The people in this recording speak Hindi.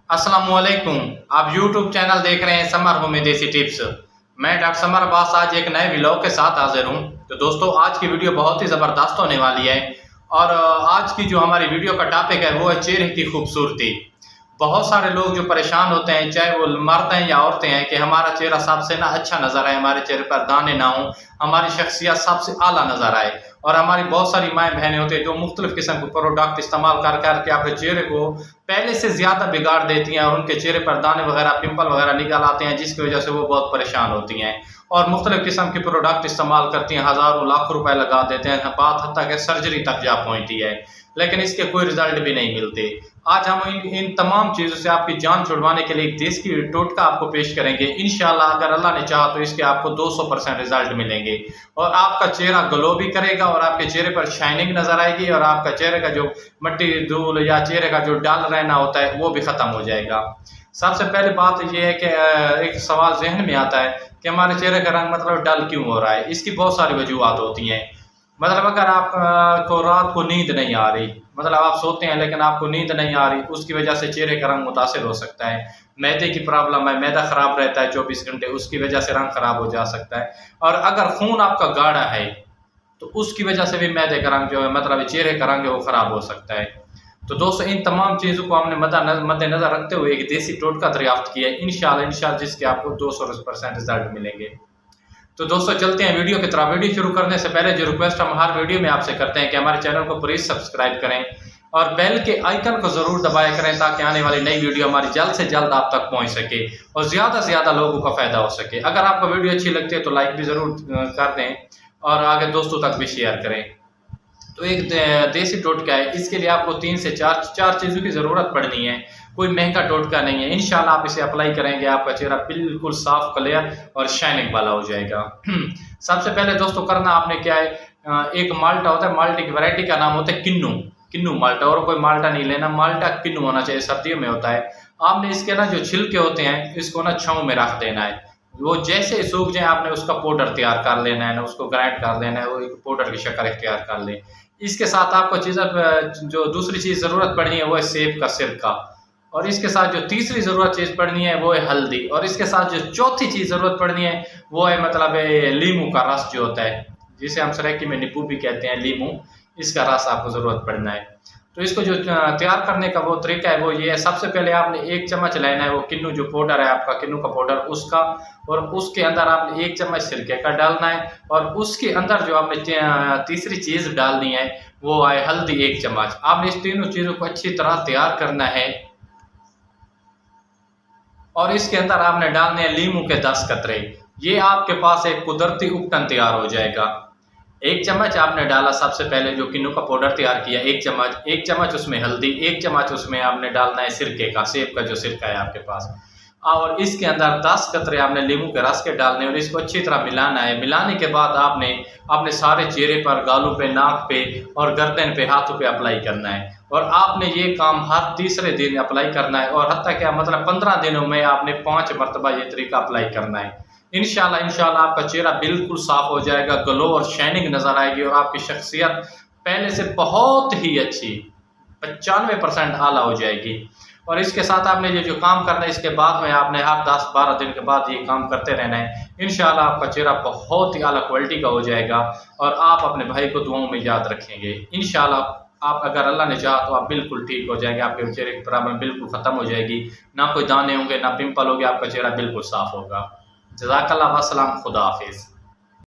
अस्सलामुअलैकुम। आप YouTube चैनल देख रहे हैं समर होम में देसी टिप्स। मैं डॉक्टर समर अब्बास आज एक नए व्लॉग के साथ हाजिर हूं। तो दोस्तों आज की वीडियो बहुत ही ज़बरदस्त होने वाली है और आज की जो हमारी वीडियो का टॉपिक है वो है चेहरे की खूबसूरती। बहुत सारे लोग जो परेशान होते हैं, चाहे वो मर्द हैं या औरतें हैं, कि हमारा चेहरा सबसे ना अच्छा नज़र आए, हमारे चेहरे पर दाने ना हों, हमारी शख्सियत सबसे आला नज़र आए। और हमारी बहुत सारी माएँ बहनें होती हैं जो मुख्तलिफ किस्म के प्रोडक्ट इस्तेमाल कर करके अपने चेहरे को पहले से ज़्यादा बिगाड़ देती हैं और उनके चेहरे पर दाने वगैरह, पिंपल वगैरह निकल आते हैं, जिसकी वजह से वो बहुत परेशान होती हैं और मुख्तलिफ किस्म के प्रोडक्ट इस्तेमाल करती हैं, हज़ारों लाखों रुपए लगा देते हैं, बात हत्ता कि सर्जरी तक जा पहुँचती है, लेकिन इसके कोई रिजल्ट भी नहीं मिलते। आज हम इन तमाम चीज़ों से आपकी जान छुड़वाने के लिए एक देसी टोटका आपको पेश करेंगे। इंशाल्लाह अगर अल्लाह ने चाहा तो इसके आपको 200% रिजल्ट मिलेंगे और आपका चेहरा ग्लो भी करेगा और आपके चेहरे पर शाइनिंग नजर आएगी और आपका चेहरे का जो मिट्टी धूल या चेहरे का जो डल रहना होता है वो भी खत्म हो जाएगा। सबसे पहले बात यह है कि एक सवाल जहन में आता है कि हमारे चेहरे का रंग मतलब डल क्यों हो रहा है। इसकी बहुत सारी वजूहत होती हैं। मतलब अगर आपको रात को नींद नहीं आ रही, मतलब आप सोते हैं लेकिन आपको नींद नहीं आ रही, उसकी वजह से चेहरे का रंग मुतासिर हो सकता है। मैदे की प्रॉब्लम है, मैदा खराब रहता है 24 घंटे, उसकी वजह से रंग खराब हो जा सकता है। और अगर खून आपका गाढ़ा है तो उसकी वजह से भी मैदे का रंग जो है, मतलब चेहरे का रंग है, वो खराब हो सकता है। तो दोस्तों इन तमाम चीज़ों को हमने मद्देनजर रखते हुए एक देसी टोटका दरियाफ्त किया है, इंशाल्लाह जिसके आपको 200% रिजल्ट मिलेंगे। तो दोस्तों चलते हैं वीडियो की तरफ। वीडियो शुरू करने से पहले जो रिक्वेस्ट हम हर वीडियो में आपसे करते हैं कि हमारे चैनल को प्लीज सब्सक्राइब करें और बेल के आइकन को जरूर दबाया करें ताकि आने वाली नई वीडियो हमारी जल्द से जल्द आप तक पहुंच सके और ज्यादा से ज्यादा लोगों का फायदा हो सके। अगर आपको वीडियो अच्छी लगती है तो लाइक भी जरूर कर दें और आगे दोस्तों तक भी शेयर करें। तो एक देसी टोटका है, इसके लिए आपको 3 से 4 चीज़ों की ज़रूरत पड़नी है। कोई महंगा टोटका नहीं है। इंशाल्लाह आप इसे अप्लाई करेंगे, आपका चेहरा बिल्कुल साफ, क्लियर और शाइनिंग वाला हो जाएगा। सबसे पहले दोस्तों करना आपने क्या है, एक माल्टा होता है, माल्टे की वैरायटी का नाम होता है किन्नू माल्टा, और कोई माल्टा नहीं लेना, माल्टा किन्नू होना चाहिए, सर्दियों में होता है। आपने इसके ना जो छिलके होते हैं इसको ना छाँव में रख देना है। वो जैसे सूख जाए आपने उसका पाउडर तैयार कर लेना है ना, उसको ग्राइंड कर लेना है, वो एक पाउडर की शक्ल तैयार कर ले। इसके साथ आपको जो दूसरी चीज़ ज़रूरत पड़नी है वो है सेब का सिरका, और इसके साथ जो तीसरी ज़रूरत चीज़ पड़नी है वो है हल्दी, और इसके साथ जो चौथी चीज़ ज़रूरत पड़नी है वो है मतलब लीमू का रस जो होता है, जिसे हम सराइकी में नींबू भी कहते हैं, लीमू, इसका रस आपको ज़रूरत पड़ना है। तो इसको जो तैयार करने का वो तरीका है वो ये है, सबसे पहले आपने 1 चम्मच लेना है वो किन्नू जो पाउडर है आपका, किन्नू का पाउडर उसका, और उसके अंदर आपने 1 चम्मच सिरके का डालना है, और उसके अंदर जो आपने तीसरी चीज़ डालनी है वो है हल्दी 1 चम्मच। आपने इस तीनों चीज़ों को अच्छी तरह तैयार करना है और इसके अंदर आपने डालने हैं लीमू के 10 कतरे। ये आपके पास एक कुदरती उपटन तैयार हो जाएगा। 1 चम्मच आपने डाला सबसे पहले जो किन्नू का पाउडर तैयार किया, 1 चम्मच उसमें हल्दी, 1 चम्मच उसमें आपने डालना है सिरके का, सेब का जो सिरका है आपके पास, और इसके अंदर 10 कतरे आपने लीमू के रस के डालने और इसको अच्छी तरह मिलाना है। मिलाने के बाद आपने अपने सारे चेहरे पर, गालों पे, नाक पे और गर्दन पे, हाथों पे अप्लाई करना है, और आपने ये काम हर तीसरे दिन अप्लाई करना है, और हत्ता क्या मतलब 15 दिनों में आपने 5 मरतबा ये तरीका अप्लाई करना है। इंशाल्लाह आपका चेहरा बिल्कुल साफ हो जाएगा, ग्लो और शाइनिंग नजर आएगी और आपकी शख्सियत पहले से बहुत ही अच्छी 95% आला हो जाएगी। और इसके साथ आपने ये जो काम करना है, इसके बाद में आपने हर 10-12 दिन के बाद ये काम करते रहना है। इंशाल्लाह आपका चेहरा बहुत ही आला क्वालिटी का हो जाएगा और आप अपने भाई को दुआओं में याद रखेंगे। इंशाल्लाह आप अगर अल्लाह ने चाहा तो आप बिल्कुल ठीक हो जाएंगे, आपके चेहरे की प्रॉब्लम बिल्कुल ख़त्म हो जाएगी, ना कोई दाने होंगे, ना पिंपल होंगे, आपका चेहरा बिल्कुल साफ होगा। जज़ाकल्लाह, वस्सलाम, खुदा हाफिज़।